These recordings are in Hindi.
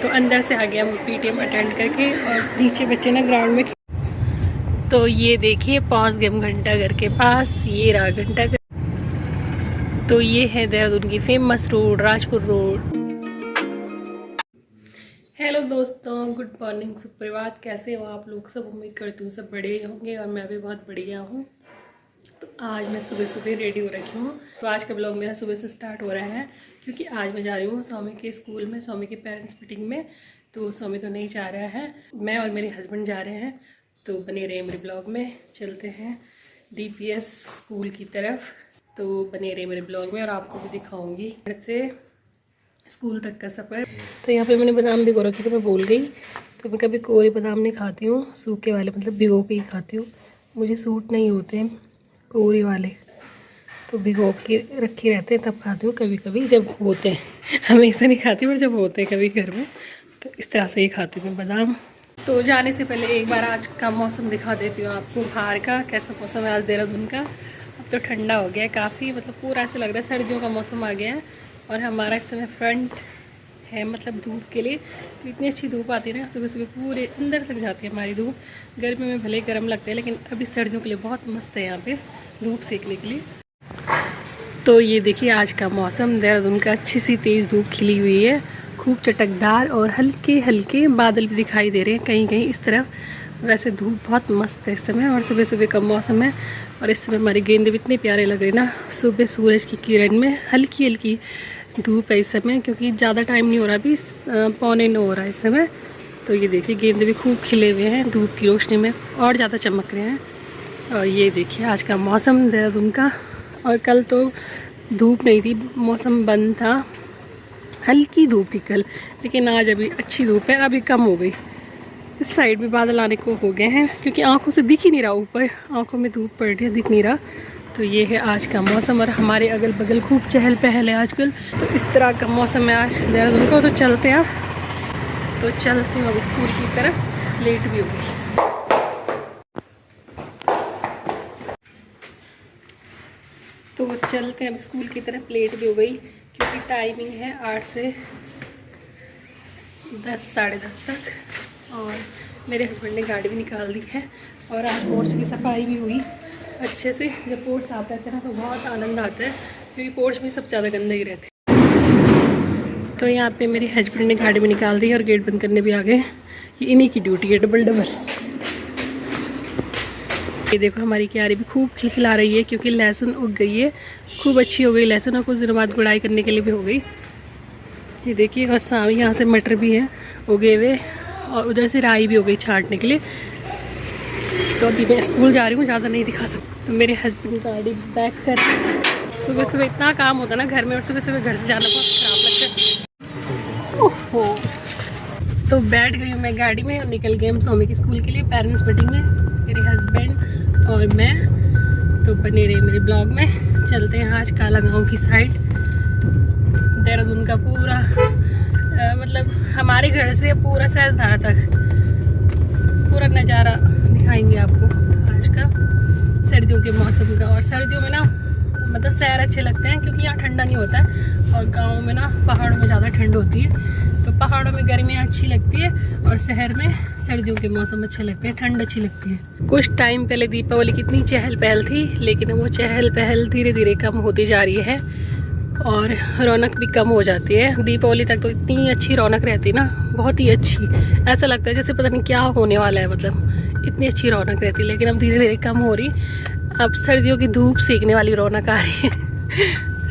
तो अंदर से आ गया हम पीटीएम अटेंड करके और नीचे बच्चे ना ग्राउंड में। तो ये देखिए पहुंच गए हम घंटाघर के पास। ये रहा घंटाघर। तो ये है देहरादून की famous road, Rajpur road. Hello दोस्तों, गुड मॉर्निंग, सुप्रभात। कैसे हो आप लोग सब? उम्मीद करती हूँ सब बढ़िया होंगे और मैं भी बहुत बढ़िया हूँ। तो आज मैं सुबह सुबह रेडी हो रखी हूँ। तो आज का ब्लॉग मेरा सुबह से स्टार्ट हो रहा है क्योंकि आज मैं जा रही हूँ स्वामी के स्कूल में, स्वामी के पेरेंट्स मीटिंग में। तो स्वामी तो नहीं जा रहा है, मैं और मेरे हस्बैंड जा रहे हैं। तो बने रहे मेरे ब्लॉग में। चलते हैं डीपीएस स्कूल की तरफ। तो बने रहे मेरे ब्लॉग में और आपको भी दिखाऊँगी घर से स्कूल तक का सफ़र। तो यहाँ पे मैंने बादाम भिगो रखी थी, मैं भूल गई। तो मैं कभी कोरे बादाम नहीं खाती हूँ, सूखे वाले मतलब भिगो के ही खाती हूँ। मुझे सूट नहीं होते कोरे वाले, तो भिगो के रखे रहते हैं तब खाती हूँ कभी कभी जब होते हैं। हमेशा नहीं खाती पर जब होते हैं कभी घर में तो इस तरह से ही खाती हूँ मैं बादाम। तो जाने से पहले एक बार आज का मौसम दिखा देती हूँ आपको, बाहर का कैसा मौसम है आज देहरादून का। अब तो ठंडा हो गया है काफ़ी, मतलब पूरा ऐसा लग रहा है सर्दियों का मौसम आ गया है। और हमारा इस समय फ्रंट है मतलब धूप के लिए। तो इतनी अच्छी धूप आती है ना, सुबह सुबह पूरे अंदर तक जाती है हमारी धूप। गर्मी में भले गर्म लगता है लेकिन अभी सर्दियों के लिए बहुत मस्त है यहाँ पे धूप सेकने के लिए। तो ये देखिए आज का मौसम देहरादून का, अच्छी सी तेज़ धूप खिली हुई है, खूब चटकदार, और हल्के हल्के बादल भी दिखाई दे रहे हैं कहीं कहीं इस तरफ। वैसे धूप बहुत मस्त है इस समय और सुबह सुबह का मौसम है। और इस समय हमारे गेंदे भी इतने प्यारे लग रहे हैं ना, सुबह सूरज की किरण में। हल्की हल्की धूप है इस समय क्योंकि ज़्यादा टाइम नहीं हो रहा, अभी 8:45 हो रहा है इस समय। तो ये देखिए गेंदे भी खूब खिले हुए हैं धूप की रोशनी में और ज़्यादा चमक रहे हैं। और ये देखिए आज का मौसम देहरादून का। और कल तो धूप नहीं थी, मौसम बंद था, हल्की धूप थी कल, लेकिन आज अभी अच्छी धूप है, अभी कम हो गई। इस साइड भी बादल आने को हो गए हैं क्योंकि आंखों से दिख ही नहीं रहा, ऊपर आंखों में धूप पड़ रही है, दिख नहीं रहा। तो ये है आज का मौसम और हमारे अगल बगल खूब चहल पहल है आजकल। तो इस तरह का मौसम है आज देहरादून का। तो चलते हैं अब, तो चलते हैं अब स्कूल की तरफ, लेट भी हो गई। तो चलते हैं अब स्कूल की तरफ, लेट भी हो गई क्योंकि टाइमिंग है 8 से 10, साढ़े 10 तक। और मेरे हस्बैंड ने गाड़ी भी निकाल दी है और आज पोर्च की सफाई भी हुई अच्छे से। जब पोर्च साफ रहते हैं ना तो बहुत आनंद आता है क्योंकि पोर्च में सबसे ज़्यादा गंदगी रहती है। तो यहाँ पे मेरे हस्बैंड ने गाड़ी भी निकाल दी और गेट बंद करने भी आ गए। ये इन्हीं की ड्यूटी है, डबल डबल। ये देखो हमारी क्यारी भी खूब खिलखिला रही है क्योंकि लहसुन उग गई है, खूब अच्छी हो गई लहसुन, और कुछ दिनों बाद गुड़ाई करने के लिए भी हो गई। ये देखिए और सामने यहाँ से मटर भी हैं उगे हुए और उधर से राई भी हो गई छांटने के लिए। तो अभी मैं स्कूल जा रही हूँ, ज़्यादा नहीं दिखा सकती। तो मेरे हस्बैंड गाड़ी बैक कर, सुबह सुबह इतना काम होता है ना घर में और सुबह सुबह घर से जाना बहुत ख़राब लगता है। ओहो, तो बैठ गई हूँ मैं गाड़ी में और निकल गए हम स्वामी के स्कूल के लिए पेरेंट्स मीटिंग में, मेरे हस्बैंड और मैं। तो बने रहे मेरे ब्लॉग में। चलते हैं आज काला गाँव की साइड, देहरादून का पूरा मतलब हमारे घर से पूरा सहस्त्रधारा तक पूरा नज़ारा दिखाएंगे आपको आज का सर्दियों के मौसम का। और सर्दियों में ना मतलब शहर अच्छे लगते हैं क्योंकि यहाँ ठंडा नहीं होता है और गाँव में ना पहाड़ों में ज़्यादा ठंड होती है। तो पहाड़ों में गर्मियाँ अच्छी लगती है और शहर में सर्दियों के मौसम अच्छे लगते हैं, ठंड अच्छी लगती है। कुछ टाइम पहले दीपावली कितनी चहल पहल थी, लेकिन वो चहल पहल धीरे धीरे कम होती जा रही है और रौनक भी कम हो जाती है। दीपावली तक तो इतनी अच्छी रौनक रहती है ना, बहुत ही अच्छी, ऐसा लगता है जैसे पता नहीं क्या होने वाला है, मतलब इतनी अच्छी रौनक रहती है। लेकिन अब धीरे धीरे कम हो रही, अब सर्दियों की धूप सेकने वाली रौनक आ रही है।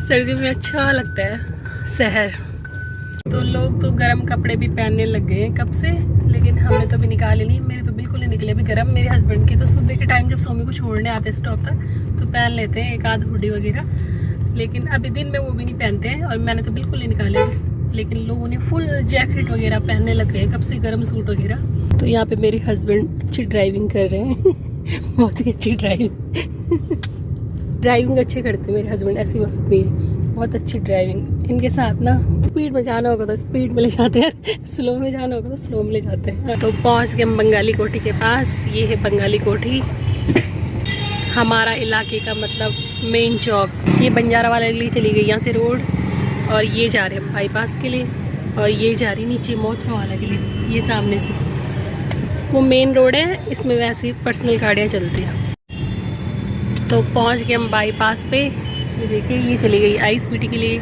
सर्दियों में अच्छा लगता है शहर। तो लोग तो गर्म कपड़े भी पहनने लग गए हैं कब से, लेकिन हमने तो अभी निकाले नहीं, मेरे तो बिल्कुल नहीं निकले अभी गर्म। मेरे हस्बैंड के तो सुबह के टाइम जब स्वामी को छोड़ने आते हैं स्टॉप तक तो पहन लेते हैं एक आध हुडी वगैरह, लेकिन अभी दिन में वो भी नहीं पहनते हैं और मैंने तो बिल्कुल नहीं निकाले। लेकिन लोगों ने फुल जैकेट वगैरह पहनने लग गए कब से, गर्म सूट वगैरह। तो यहाँ पे मेरे हस्बैंड अच्छी ड्राइविंग कर रहे हैं बहुत ही अच्छी ड्राइविंग अच्छे करते हैं मेरे हस्बैंड, ऐसी बात नहीं है, बहुत अच्छी ड्राइविंग। इनके साथ ना स्पीड में जाना होगा तो स्पीड में ले जाते हैं, स्लो में जाना होगा तो स्लो में ले जाते हैं। तो पहुँच गए हम बंगाली कोठी के पास। ये है बंगाली कोठी, हमारा इलाके का मतलब मेन चौक। ये बंजारा वाले लिए चली गई यहाँ से रोड और ये जा रहे हैं बाईपास के लिए। और ये जा रही नीचे मोथरा वाला के लिए। ये सामने से वो मेन रोड है, इसमें वैसे पर्सनल गाड़ियाँ चलती हैं। तो पहुंच गए हम बाईपास पे। ये देखिए ये चली गई ISBT के लिए,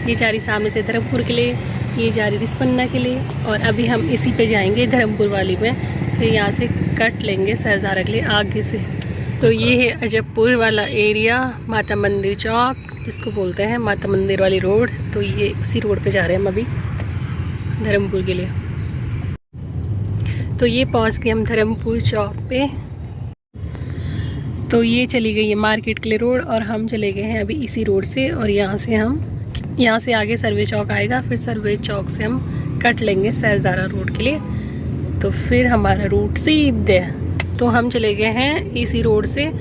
ये जा रही सामने से धर्मपुर के लिए, ये जा रही रिस्पन्ना के लिए, और अभी हम इसी पे जाएंगे धर्मपुर वाली में। फिर यहाँ से कट लेंगे सरदारा के लिए आगे से। तो ये है अजबपुर वाला एरिया, माता मंदिर चौक जिसको बोलते हैं, माता मंदिर वाली रोड। तो ये उसी रोड पे जा रहे हैं हम अभी धर्मपुर के लिए। तो ये पहुंच गए हम धर्मपुर चौक पे। तो ये चली गई है मार्केट के लिए रोड, और हम चले गए हैं अभी इसी रोड से। और यहाँ से आगे सर्वे चौक आएगा, फिर सर्वे चौक से हम कट लेंगे सरदारा रोड के लिए। तो फिर हमारा रूट सीधे, तो हम चले गए हैं इसी रोड से।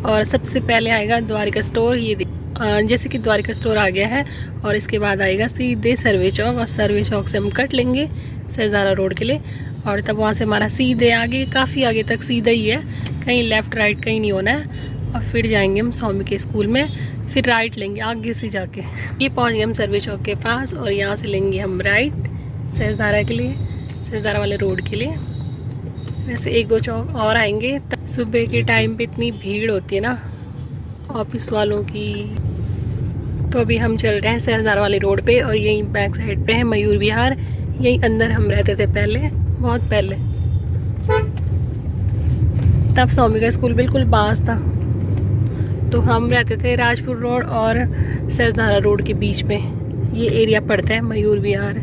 और सबसे पहले आएगा द्वारिका स्टोर। ये जैसे कि द्वारिका स्टोर आ गया है, और इसके बाद आएगा सीधे सर्वे चौक, और सर्वे चौक से हम कट लेंगे सरदारा रोड के लिए। और तब वहाँ से हमारा सीधे आगे, काफ़ी आगे तक सीधा ही है, कहीं लेफ़्ट राइट कहीं नहीं होना है। और फिर जाएंगे हम स्वामी के स्कूल में, फिर राइट लेंगे आगे से जाके। ये पहुँच गए हम सर्वे चौक के पास, और यहाँ से लेंगे हम राइट सरदारा के लिए, सरदारा वाले रोड के लिए। वैसे 1-2 चौक और आएंगे। सुबह के टाइम पे इतनी भीड़ होती है ना ऑफिस वालों की। तो अभी हम चल रहे हैं सरदारा वाले रोड पे, और यहीं बैक साइड पे है मयूर विहार। यहीं अंदर हम रहते थे पहले, बहुत पहले। तब स्वामी का स्कूल बिल्कुल पास था। तो हम रहते थे राजपुर रोड और सरदारा रोड के बीच में। ये एरिया पड़ता है मयूर विहार,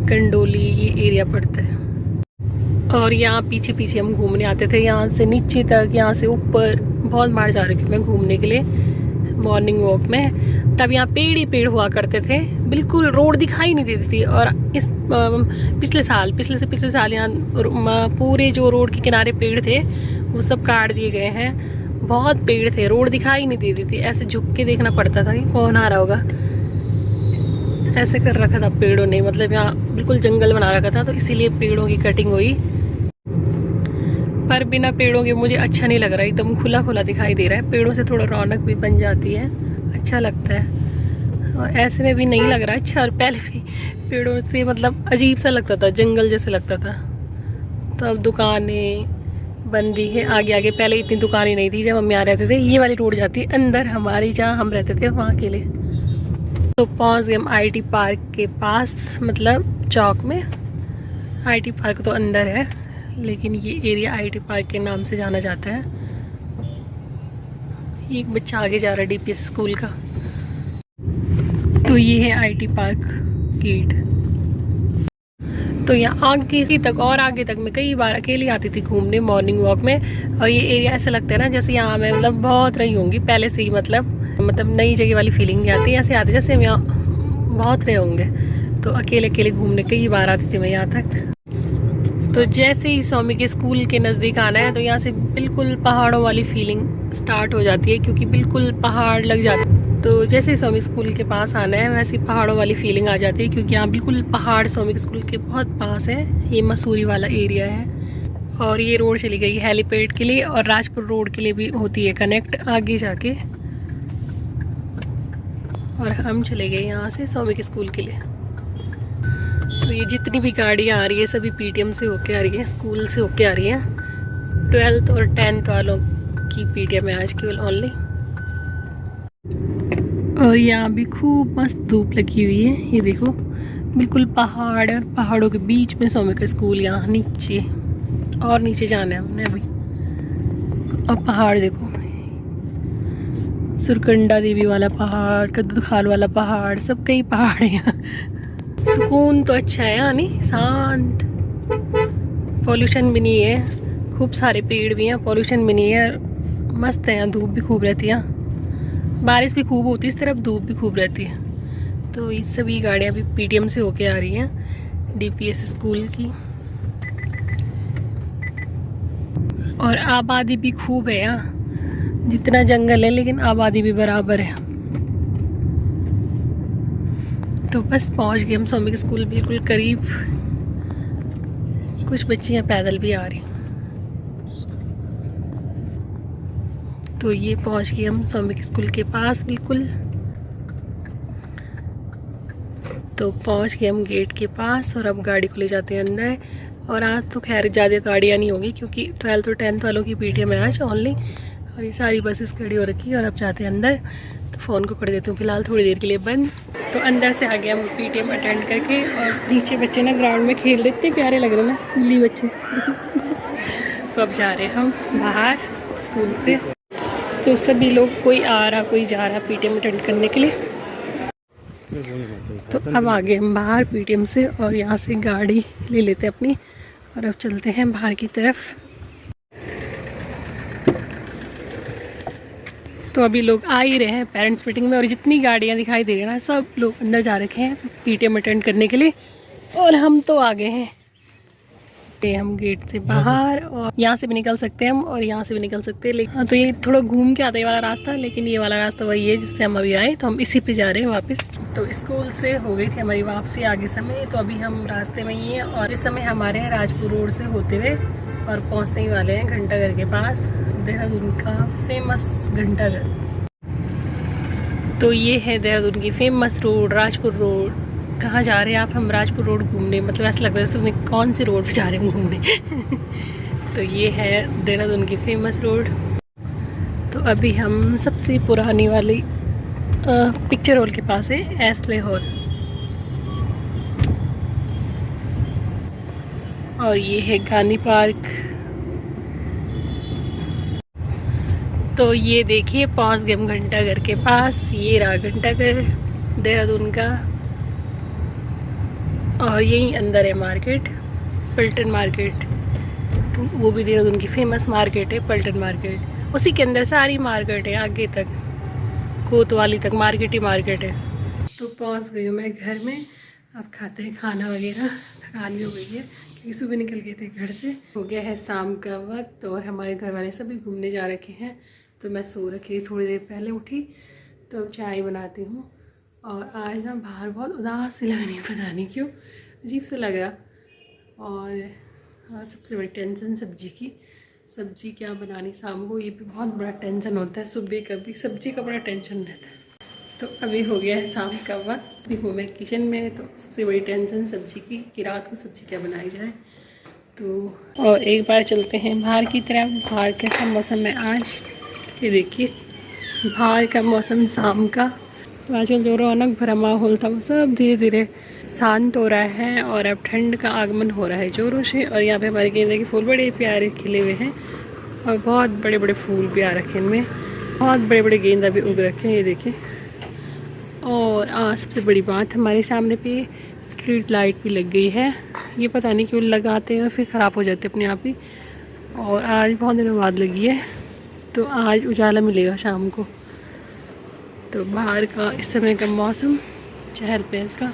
कंडोली, ये एरिया पड़ता है। और यहाँ पीछे पीछे हम घूमने आते थे, यहाँ से नीचे तक, यहाँ से ऊपर। बहुत बार जा रही थी मैं घूमने के लिए मॉर्निंग वॉक में। तब यहाँ पेड़ ही पेड़ हुआ करते थे, बिल्कुल रोड दिखाई नहीं देती थी। और इस पिछले साल यहाँ पूरे जो रोड के किनारे पेड़ थे वो सब काट दिए गए हैं। बहुत पेड़ थे, रोड दिखाई नहीं देती थी, ऐसे झुक के देखना पड़ता था कि कौन आ रहा होगा। ऐसे कर रखा था पेड़ों ने, मतलब यहाँ बिल्कुल जंगल बना रखा था, तो इसीलिए पेड़ों की कटिंग हुई। पर बिना पेड़ों के मुझे अच्छा नहीं लग रहा, एकदम खुला खुला दिखाई दे रहा है। पेड़ों से थोड़ा रौनक भी बन जाती है, अच्छा लगता है। और ऐसे में भी नहीं लग रहा अच्छा, और पहले भी पेड़ों से मतलब अजीब सा लगता था, जंगल जैसे लगता था। तो अब दुकानें बन रही है आगे आगे। पहले इतनी दुकानें नहीं थी जब हम यहाँ रहते थे। ये वाली रोड जाती है अंदर हमारी, जहाँ हम रहते थे वहाँ के लिए। तो पहुँच गए हम IT पार्क के पास, मतलब चौक में। IT पार्क तो अंदर है, लेकिन ये एरिया IT पार्क के नाम से जाना जाता है। एक बच्चा आगे जा रहा है DPS स्कूल का। तो ये है IT पार्क गेट। तो यहाँ आगे तक और आगे तक मैं कई बार अकेली आती थी घूमने मॉर्निंग वॉक में। और ये एरिया ऐसा लगता है ना जैसे यहाँ मैं मतलब बहुत रही होंगी पहले से ही, मतलब नई जगह वाली फीलिंग नहीं आती। ऐसे आती जैसे हम यहाँ बहुत रहे होंगे। तो अकेले अकेले घूमने कई बार आती थी मैं यहाँ तक। तो जैसे ही स्वामी के स्कूल के नज़दीक आना है, तो यहाँ से बिल्कुल पहाड़ों वाली फीलिंग स्टार्ट हो जाती है, क्योंकि बिल्कुल पहाड़ लग जाते हैं। तो जैसे ही स्वामी स्कूल के पास आना है, वैसे ही पहाड़ों वाली फीलिंग आ जाती है, क्योंकि यहाँ बिल्कुल पहाड़ स्वामी स्कूल के बहुत पास है। ये मसूरी वाला एरिया है। और ये रोड चली गई हेलीपैड के लिए, और राजपुर रोड के लिए भी होती है कनेक्ट आगे जाके। और हम चले गए यहाँ से स्वामी के स्कूल के लिए। तो ये जितनी भी गाड़ियाँ आ रही है सभी PTM से होके आ रही है, स्कूल से होके आ रही हैं। 12th और 10th वालों की PTM है आज केवल ओनली। और यहाँ भी खूब मस्त धूप लगी हुई है। ये देखो बिल्कुल पहाड़, और पहाड़ों के बीच में स्वामी का स्कूल। यहाँ नीचे और नीचे जाना है हमने अभी। और पहाड़ देखो, सुरकंडा देवी वाला पहाड़, कद्दूखाल वाला पहाड़, सब कई पहाड़ हैं यहाँ। सुकून तो अच्छा है यहाँ, नहीं शांत, पॉल्यूशन भी नहीं है, खूब सारे पेड़ भी हैं, पॉल्यूशन भी नहीं है, मस्त है यहाँ। धूप भी खूब रहती है, बारिश भी खूब होती है इस तरफ, धूप भी खूब रहती है। तो ये सभी गाड़ियाँ भी PTM से होके आ रही हैं DPS स्कूल की। और आबादी भी खूब है यहाँ, जितना जंगल है लेकिन आबादी भी बराबर है। तो बस पहुँच गए हम स्वामी के स्कूल बिल्कुल करीब। कुछ बच्चियाँ पैदल भी आ रही। तो ये पहुँच गए हम स्वामी के स्कूल के पास बिल्कुल। तो पहुंच गए हम गेट के पास और अब गाड़ी को ले जाते हैं अंदर। और आज तो खैर ज़्यादा गाड़ियाँ नहीं होगी क्योंकि 12th और 10th वालों की पीटीएम है आज ओनली, और ये सारी बसेस खड़ी हो रखी है। और अब जाते हैं अंदर। तो फ़ोन को कर देती हूँ फ़िलहाल थोड़ी देर के लिए बंद। तो अंदर से आ गए हम पीटीएम अटेंड करके, और नीचे बच्चे ना ग्राउंड में खेल रहे, इतने प्यारे लग रहे हैं ना स्कूली बच्चे। तो अब जा रहे हैं हम बाहर स्कूल से। तो सभी लोग कोई आ रहा कोई जा रहा पीटीएम अटेंड करने के लिए। तो अब आ गए हम बाहर पीटीएम से, और यहाँ से गाड़ी ले लेते हैं अपनी, और अब चलते हैं बाहर की तरफ। तो अभी लोग आ ही रहे हैं पेरेंट्स मीटिंग में, और जितनी गाड़ियाँ दिखाई दे रही है ना सब लोग अंदर जा रखे हैं पीटीएम अटेंड करने के लिए। और हम तो आ गए हैं, हम गेट से बाहर, और यहाँ से भी निकल सकते हैं हम और यहाँ से भी निकल सकते हैं। लेकिन तो ये थोड़ा घूम के आता है ये वाला रास्ता, लेकिन ये वाला रास्ता वही है जिससे हम अभी आए, तो हम इसी पे जा रहे हैं वापस। तो स्कूल से हो गई थी हमारी वापसी आगे समय, तो अभी हम रास्ते में ही हैं, और इस समय हमारे हैं राजपुर रोड से होते हुए, और पहुँचने ही वाले हैं घंटाघर के पास, देहरादून का फेमस घंटाघर। तो ये है देहरादून की फेमस रोड राजपुर रोड। कहाँ जा रहे हैं आप? हम राजपुर रोड घूमने, मतलब ऐसा लग रहा है तुम्हें कौन सी रोड पे जा रहे हैं घूमने। तो ये है देहरादून की फेमस रोड। तो अभी हम सबसे पुरानी वाली पिक्चर हॉल के पास है, एस्ले हॉल। और ये है गांधी पार्क। तो ये देखिए पहुंच गए हम घंटाघर के पास। ये रहा घंटाघर देहरादून का, और यहीं अंदर है मार्केट, पल्टन मार्केट। वो भी देहरादून की फेमस मार्केट है पल्टन मार्केट। उसी के अंदर सारी मार्केट है, आगे तक कोतवाली तक मार्केट ही मार्केट है। तो पहुंच गई हूँ मैं घर में। अब खाते हैं खाना वगैरह, थकान भी हो गई है क्योंकि सुबह निकल गए थे घर से। हो गया है शाम का वक्त, और हमारे घर वाले सभी घूमने जा रखे हैं। तो मैं सो रखी, थोड़ी देर पहले उठी, तो अब चाय बनाती हूँ। और आज ना बाहर बहुत उदास सी लग रही है, पता नहीं क्यों अजीब से लग रहा। और हाँ, सबसे बड़ी टेंशन सब्जी की, सब्जी क्या बनानी शाम को, ये भी बहुत बड़ा टेंशन होता है। सुबह का भी सब्जी का बड़ा टेंशन रहता है। तो अभी हो गया है शाम का वक्त, अभी हूँ मैं किचन में। तो सबसे बड़ी टेंशन सब्जी की कि रात को सब्जी क्या बनाई जाए। तो और एक बार चलते हैं बाहर की तरफ। बाहर कैसा मौसम है आज, ये देखिए बाहर का मौसम शाम का। आजकल जो रौनक भरा माहौल था वो सब धीरे धीरे शांत हो रहा है, और अब ठंड का आगमन हो रहा है जोरों से। और यहाँ पे हमारे गेंदे के फूल बड़े प्यारे खिले हुए हैं, और बहुत बड़े बड़े फूल भी आ रखे हैं इनमें, बहुत बड़े बड़े गेंदा भी उग रखे हैं, ये देखिए। और सबसे बड़ी बात, हमारे सामने पे स्ट्रीट लाइट भी लग गई है। ये पता नहीं क्यों लगाते हैं और फिर ख़राब हो जाते अपने आप ही, और आज बहुत दिनों बाद लगी है। तो आज उजाला मिलेगा शाम को। तो बाहर का इस समय का मौसम चहल पहल का